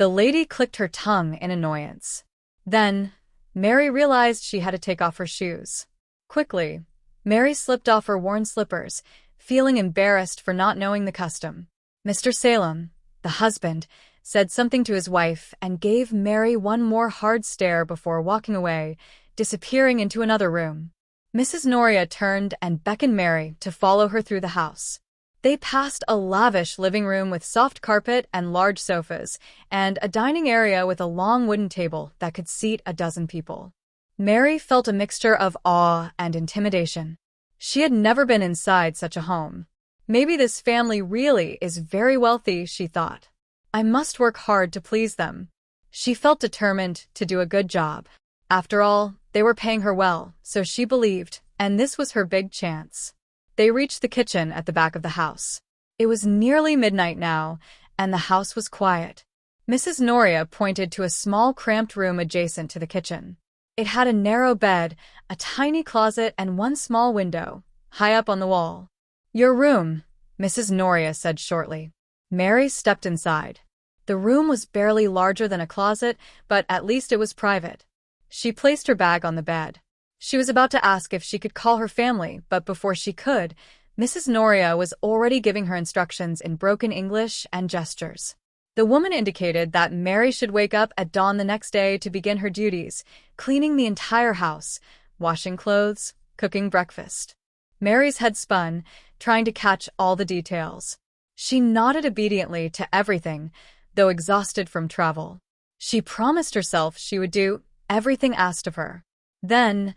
The lady clicked her tongue in annoyance. Then, Mary realized she had to take off her shoes. Quickly, Mary slipped off her worn slippers, feeling embarrassed for not knowing the custom. Mr. Salem, the husband, said something to his wife and gave Mary one more hard stare before walking away, disappearing into another room. Mrs. Noria turned and beckoned Mary to follow her through the house. They passed a lavish living room with soft carpet and large sofas, and a dining area with a long wooden table that could seat a dozen people. Mary felt a mixture of awe and intimidation. She had never been inside such a home. Maybe this family really is very wealthy, she thought. I must work hard to please them. She felt determined to do a good job. After all, they were paying her well, so she believed, and this was her big chance. They reached the kitchen at the back of the house. It was nearly midnight now, and the house was quiet. Mrs. Noria pointed to a small cramped room adjacent to the kitchen. It had a narrow bed, a tiny closet, and one small window, high up on the wall. Your room, Mrs. Noria said shortly. Mary stepped inside. The room was barely larger than a closet, but at least it was private. She placed her bag on the bed. She was about to ask if she could call her family, but before she could, Mrs. Noria was already giving her instructions in broken English and gestures. The woman indicated that Mary should wake up at dawn the next day to begin her duties, cleaning the entire house, washing clothes, cooking breakfast. Mary's head spun, trying to catch all the details. She nodded obediently to everything, though exhausted from travel. She promised herself she would do everything asked of her. Then,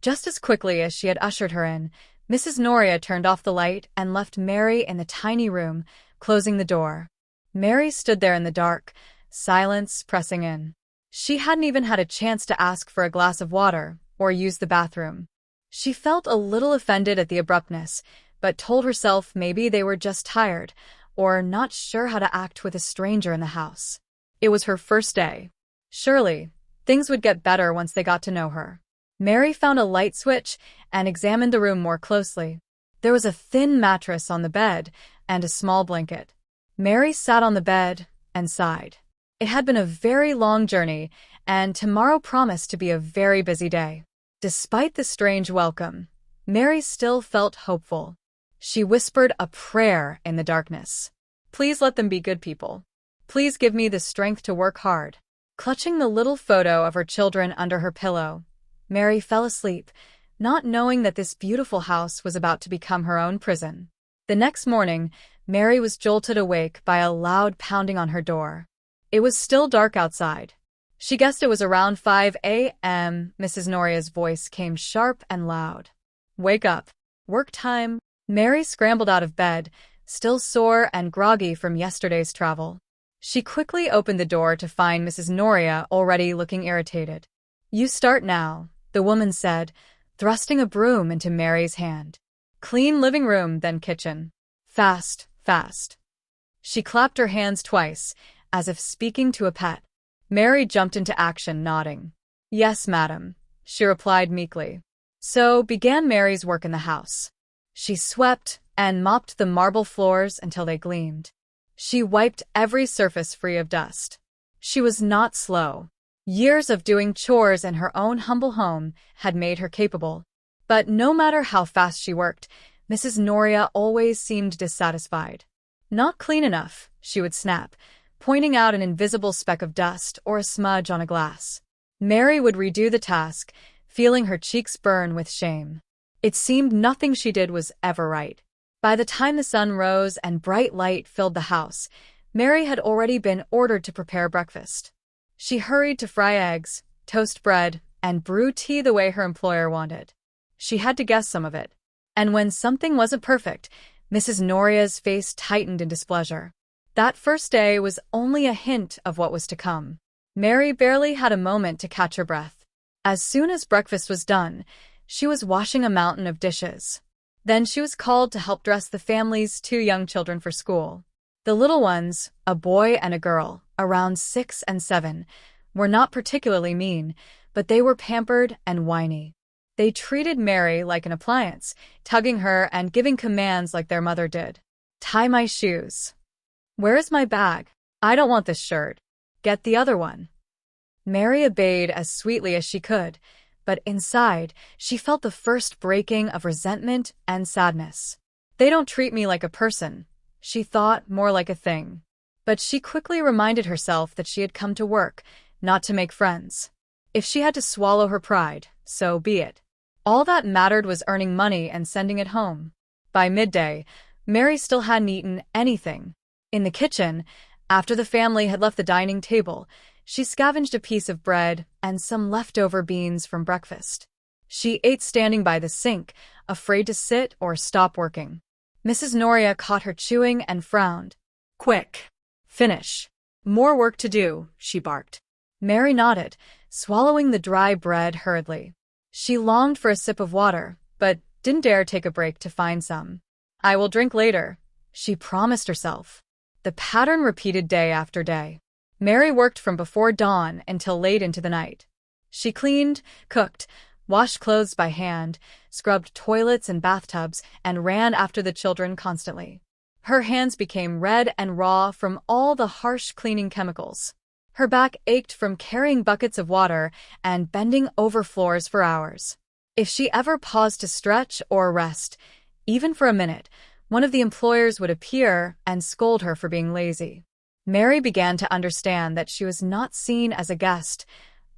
just as quickly as she had ushered her in, Mrs. Noria turned off the light and left Mary in the tiny room, closing the door. Mary stood there in the dark, silence pressing in. She hadn't even had a chance to ask for a glass of water or use the bathroom. She felt a little offended at the abruptness, but told herself maybe they were just tired or not sure how to act with a stranger in the house. It was her first day. Surely, things would get better once they got to know her. Mary found a light switch and examined the room more closely. There was a thin mattress on the bed and a small blanket. Mary sat on the bed and sighed. It had been a very long journey, and tomorrow promised to be a very busy day. Despite the strange welcome, Mary still felt hopeful. She whispered a prayer in the darkness. Please let them be good people. Please give me the strength to work hard. Clutching the little photo of her children under her pillow, Mary fell asleep, not knowing that this beautiful house was about to become her own prison. The next morning, Mary was jolted awake by a loud pounding on her door. It was still dark outside. She guessed it was around 5 a.m. Mrs. Noria's voice came sharp and loud. Wake up. Work time. Mary scrambled out of bed, still sore and groggy from yesterday's travel. She quickly opened the door to find Mrs. Noria already looking irritated. You start now, the woman said, thrusting a broom into Mary's hand. Clean living room, then kitchen. Fast, fast. She clapped her hands twice, as if speaking to a pet. Mary jumped into action, nodding. Yes, madam, she replied meekly. So began Mary's work in the house. She swept and mopped the marble floors until they gleamed. She wiped every surface free of dust. She was not slow. Years of doing chores in her own humble home had made her capable. But no matter how fast she worked, Mrs. Noria always seemed dissatisfied. Not clean enough, she would snap, pointing out an invisible speck of dust or a smudge on a glass. Mary would redo the task, feeling her cheeks burn with shame. It seemed nothing she did was ever right. By the time the sun rose and bright light filled the house, Mary had already been ordered to prepare breakfast. She hurried to fry eggs, toast bread, and brew tea the way her employer wanted. She had to guess some of it. And when something wasn't perfect, Mrs. Noria's face tightened in displeasure. That first day was only a hint of what was to come. Mary barely had a moment to catch her breath. As soon as breakfast was done, she was washing a mountain of dishes. Then she was called to help dress the family's 2 young children for school. The little ones, a boy and a girl, around 6 and 7, were not particularly mean, but they were pampered and whiny. They treated Mary like an appliance, tugging her and giving commands like their mother did. Tie my shoes. Where is my bag? I don't want this shirt. Get the other one." Mary obeyed as sweetly as she could, but inside, she felt the first breaking of resentment and sadness. They don't treat me like a person, she thought, more like a thing. But she quickly reminded herself that she had come to work, not to make friends. If she had to swallow her pride, so be it. All that mattered was earning money and sending it home. By midday, Mary still hadn't eaten anything. In the kitchen, after the family had left the dining table, she scavenged a piece of bread and some leftover beans from breakfast. She ate standing by the sink, afraid to sit or stop working. Mrs. Noria caught her chewing and frowned. "Quick! Finish! More work to do," she barked. Mary nodded, swallowing the dry bread hurriedly. She longed for a sip of water, but didn't dare take a break to find some. "I will drink later," she promised herself. The pattern repeated day after day. Mary worked from before dawn until late into the night. She cleaned, cooked, washed clothes by hand, scrubbed toilets and bathtubs, and ran after the children constantly. Her hands became red and raw from all the harsh cleaning chemicals. Her back ached from carrying buckets of water and bending over floors for hours. If she ever paused to stretch or rest, even for a minute, one of the employers would appear and scold her for being lazy. Mary began to understand that she was not seen as a guest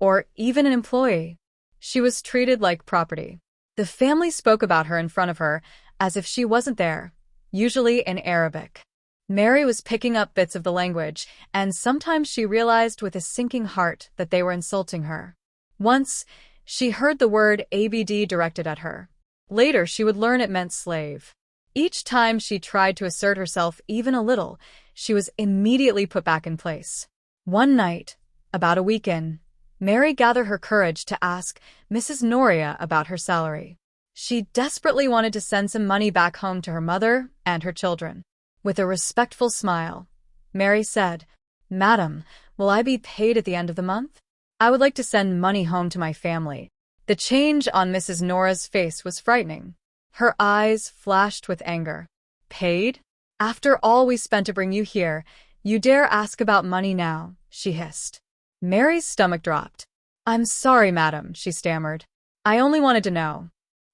or even an employee. She was treated like property. The family spoke about her in front of her as if she wasn't there, usually in Arabic. Mary was picking up bits of the language, and sometimes she realized with a sinking heart that they were insulting her. Once, she heard the word ABD directed at her. Later, she would learn it meant slave. Each time she tried to assert herself even a little, she was immediately put back in place. One night, about a week in, Mary gathered her courage to ask Mrs. Noria about her salary. She desperately wanted to send some money back home to her mother and her children. With a respectful smile, Mary said, "Madam, will I be paid at the end of the month? I would like to send money home to my family." The change on Mrs. Nora's face was frightening. Her eyes flashed with anger. "Paid? After all we spent to bring you here, you dare ask about money now," she hissed. Mary's stomach dropped. "I'm sorry, madam," she stammered. "I only wanted to know."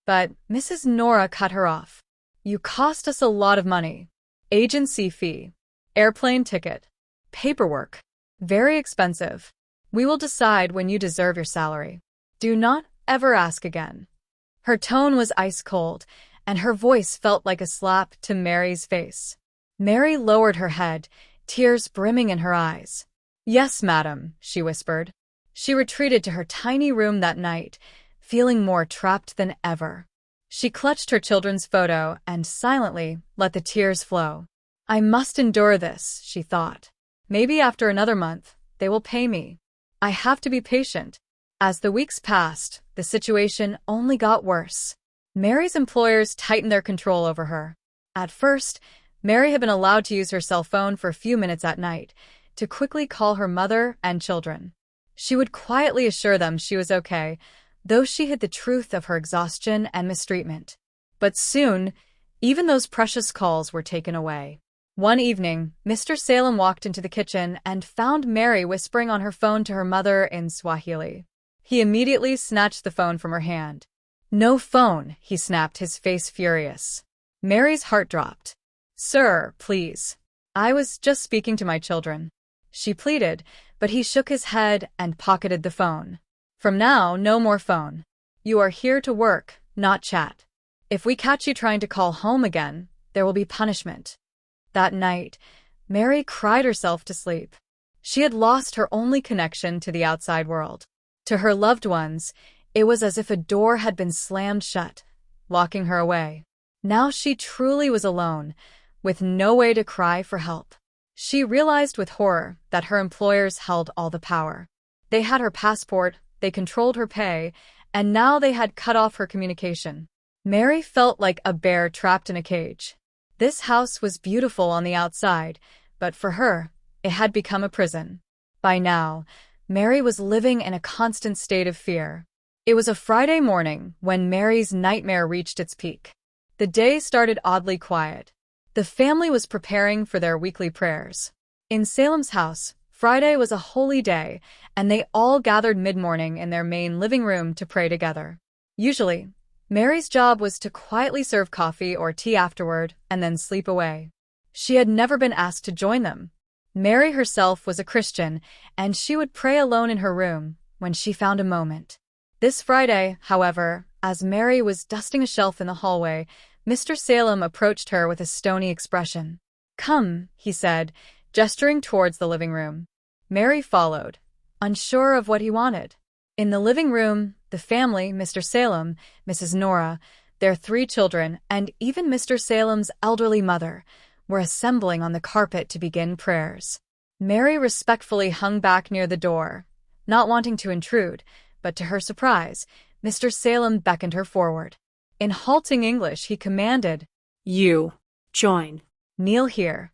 But Mrs. Nora cut her off. "You cost us a lot of money. Agency fee, airplane ticket, paperwork. Very expensive. We will decide when you deserve your salary. Do not ever ask again." Her tone was ice cold, and her voice felt like a slap to Mary's face. Mary lowered her head, tears brimming in her eyes. "Yes, madam," she whispered. She retreated to her tiny room that night, feeling more trapped than ever. She clutched her children's photo and silently let the tears flow. "I must endure this," she thought. "Maybe after another month, they will pay me. I have to be patient." As the weeks passed, the situation only got worse. Mary's employers tightened their control over her. At first, Mary had been allowed to use her cell phone for a few minutes at night to quickly call her mother and children. She would quietly assure them she was okay, though she hid the truth of her exhaustion and mistreatment. But soon, even those precious calls were taken away. One evening, Mr. Salem walked into the kitchen and found Mary whispering on her phone to her mother in Swahili. He immediately snatched the phone from her hand. "No phone," he snapped, his face furious. Mary's heart dropped. "Sir, please. I was just speaking to my children," she pleaded, but he shook his head and pocketed the phone. "From now, no more phone. You are here to work, not chat. If we catch you trying to call home again, there will be punishment." That night, Mary cried herself to sleep. She had lost her only connection to the outside world. To her loved ones, it was as if a door had been slammed shut, locking her away. Now she truly was alone, with no way to cry for help. She realized with horror that her employers held all the power. They had her passport, they controlled her pay, and now they had cut off her communication. Mary felt like a bear trapped in a cage. This house was beautiful on the outside, but for her, it had become a prison. By now, Mary was living in a constant state of fear. It was a Friday morning when Mary's nightmare reached its peak. The day started oddly quiet. The family was preparing for their weekly prayers. In Salem's house, Friday was a holy day, and they all gathered mid-morning in their main living room to pray together. Usually, Mary's job was to quietly serve coffee or tea afterward and then sleep away. She had never been asked to join them. Mary herself was a Christian, and she would pray alone in her room when she found a moment. This Friday, however, as Mary was dusting a shelf in the hallway, Mr. Salem approached her with a stony expression. "Come," he said, gesturing towards the living room. Mary followed, unsure of what he wanted. In the living room, the family, Mr. Salem, Mrs. Nora, their 3 children, and even Mr. Salem's elderly mother, were assembling on the carpet to begin prayers. Mary respectfully hung back near the door, not wanting to intrude, but to her surprise, Mr. Salem beckoned her forward. In halting English, he commanded, "You, join." "Kneel here."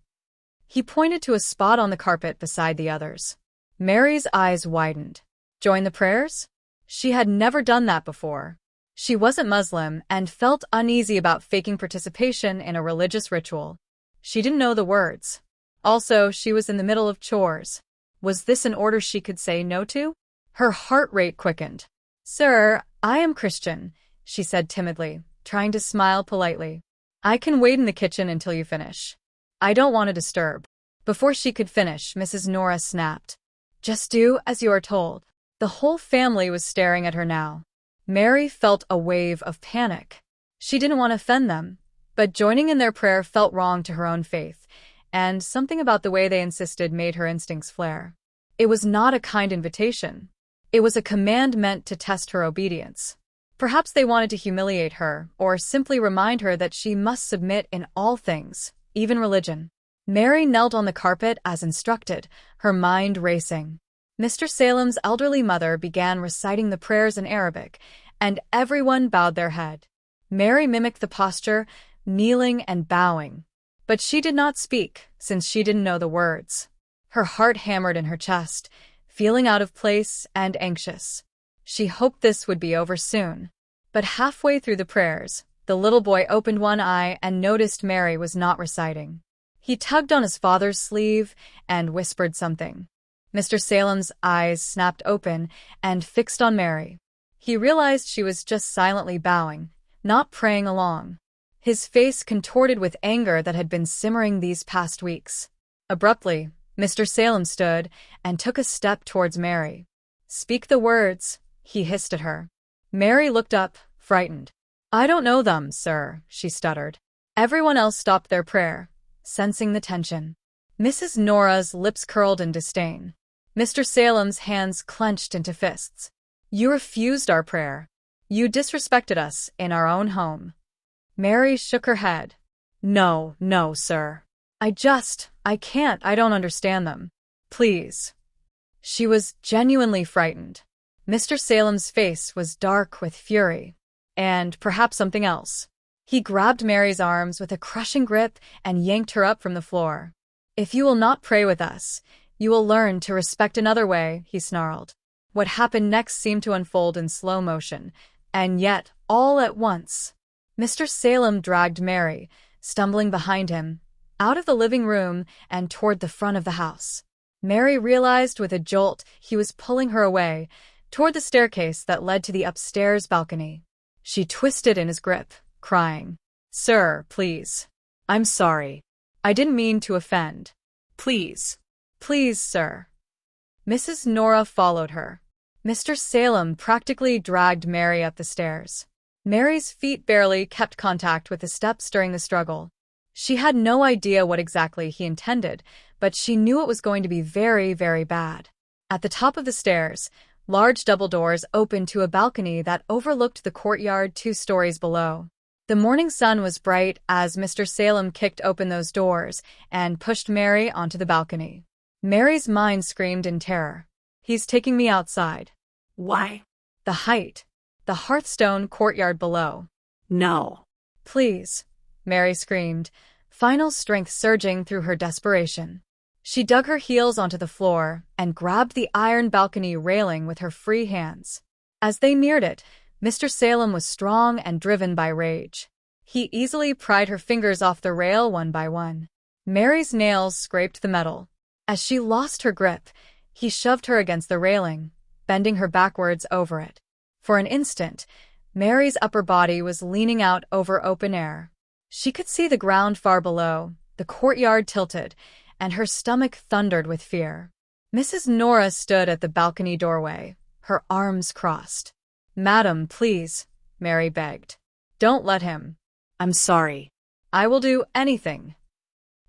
He pointed to a spot on the carpet beside the others. Mary's eyes widened. Join the prayers? She had never done that before. She wasn't Muslim and felt uneasy about faking participation in a religious ritual. She didn't know the words. Also, she was in the middle of chores. Was this an order she could say no to? Her heart rate quickened. "Sir, I am Christian," she said timidly, trying to smile politely. "I can wait in the kitchen until you finish. I don't want to disturb." Before she could finish, Mrs. Nora snapped. "Just do as you are told." The whole family was staring at her now. Mary felt a wave of panic. She didn't want to offend them, but joining in their prayer felt wrong to her own faith, and something about the way they insisted made her instincts flare. It was not a kind invitation. It was a command meant to test her obedience. Perhaps they wanted to humiliate her, or simply remind her that she must submit in all things, even religion. Mary knelt on the carpet as instructed, her mind racing. Mr. Salem's elderly mother began reciting the prayers in Arabic, and everyone bowed their head. Mary mimicked the posture, kneeling and bowing. But she did not speak, since she didn't know the words. Her heart hammered in her chest, feeling out of place and anxious. She hoped this would be over soon. But halfway through the prayers, the little boy opened one eye and noticed Mary was not reciting. He tugged on his father's sleeve and whispered something. Mr. Salem's eyes snapped open and fixed on Mary. He realized she was just silently bowing, not praying along. His face contorted with anger that had been simmering these past weeks. Abruptly, Mr. Salem stood and took a step towards Mary. "Speak the words," he hissed at her. Mary looked up, frightened. "I don't know them, sir," she stuttered. Everyone else stopped their prayer, sensing the tension. Mrs. Nora's lips curled in disdain. Mr. Salem's hands clenched into fists. "You refused our prayer. You disrespected us in our own home." Mary shook her head. No, sir. I can't, I don't understand them. Please." She was genuinely frightened. Mr. Salem's face was dark with fury. And perhaps something else. He grabbed Mary's arms with a crushing grip and yanked her up from the floor. "If you will not pray with us, you will learn to respect another way," he snarled. What happened next seemed to unfold in slow motion, and yet, all at once. Mr. Salem dragged Mary, stumbling behind him, out of the living room and toward the front of the house. Mary realized with a jolt he was pulling her away, toward the staircase that led to the upstairs balcony. She twisted in his grip, crying, "Sir, please. I'm sorry. I didn't mean to offend. Please. Please, sir." Mrs. Nora followed her. Mr. Salem practically dragged Mary up the stairs. Mary's feet barely kept contact with the steps during the struggle. She had no idea what exactly he intended, but she knew it was going to be very, very bad. At the top of the stairs, large double doors opened to a balcony that overlooked the courtyard 2 stories below. The morning sun was bright as Mr. Salem kicked open those doors and pushed Mary onto the balcony. Mary's mind screamed in terror. "He's taking me outside." "Why?" "The height. The Hearthstone courtyard below." "No." "Please," Mary screamed, final strength surging through her desperation. She dug her heels onto the floor and grabbed the iron balcony railing with her free hands. As they neared it, Mr. Salem was strong and driven by rage. He easily pried her fingers off the rail one by one. Mary's nails scraped the metal. As she lost her grip, he shoved her against the railing, bending her backwards over it. For an instant, Mary's upper body was leaning out over open air. She could see the ground far below, the courtyard tilted, and her stomach thundered with fear. Mrs. Nora stood at the balcony doorway, her arms crossed. "Madam, please," Mary begged. "Don't let him." I'm sorry. "I will do anything."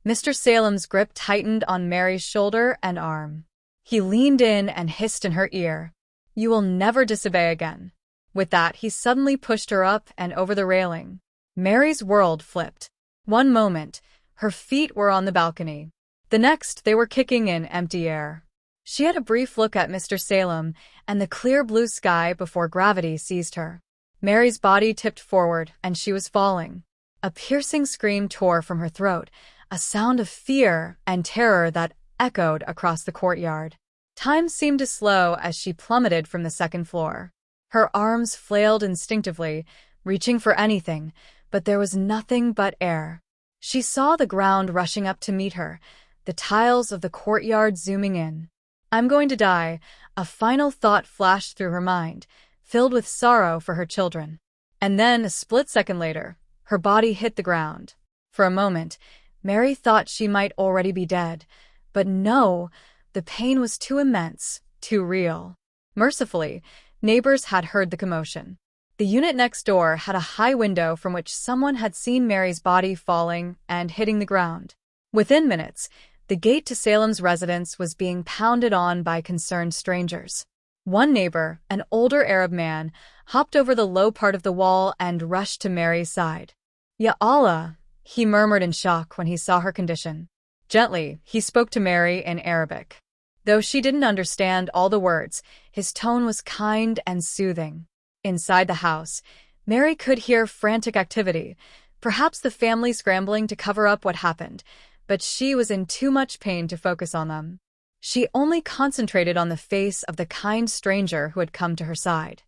Mr. Salem's grip tightened on Mary's shoulder and arm. He leaned in and hissed in her ear, "You will never disobey again." With that, he suddenly pushed her up and over the railing. Mary's world flipped. One moment, her feet were on the balcony. The next, they were kicking in empty air. She had a brief look at Mr. Salem and the clear blue sky before gravity seized her. Mary's body tipped forward, and she was falling. A piercing scream tore from her throat, a sound of fear and terror that echoed across the courtyard. Time seemed to slow as she plummeted from the second floor. Her arms flailed instinctively, reaching for anything, but there was nothing but air. She saw the ground rushing up to meet her, the tiles of the courtyard zooming in. "I'm going to die," a final thought flashed through her mind, filled with sorrow for her children. And then, a split second later, her body hit the ground. For a moment, Mary thought she might already be dead, but no, the pain was too immense, too real. Mercifully, neighbors had heard the commotion. The unit next door had a high window from which someone had seen Mary's body falling and hitting the ground. Within minutes, the gate to Salem's residence was being pounded on by concerned strangers. One neighbor, an older Arab man, hopped over the low part of the wall and rushed to Mary's side. "Ya Allah," he murmured in shock when he saw her condition. Gently, he spoke to Mary in Arabic. Though she didn't understand all the words, his tone was kind and soothing. Inside the house, Mary could hear frantic activity, perhaps the family scrambling to cover up what happened, but she was in too much pain to focus on them. She only concentrated on the face of the kind stranger who had come to her side.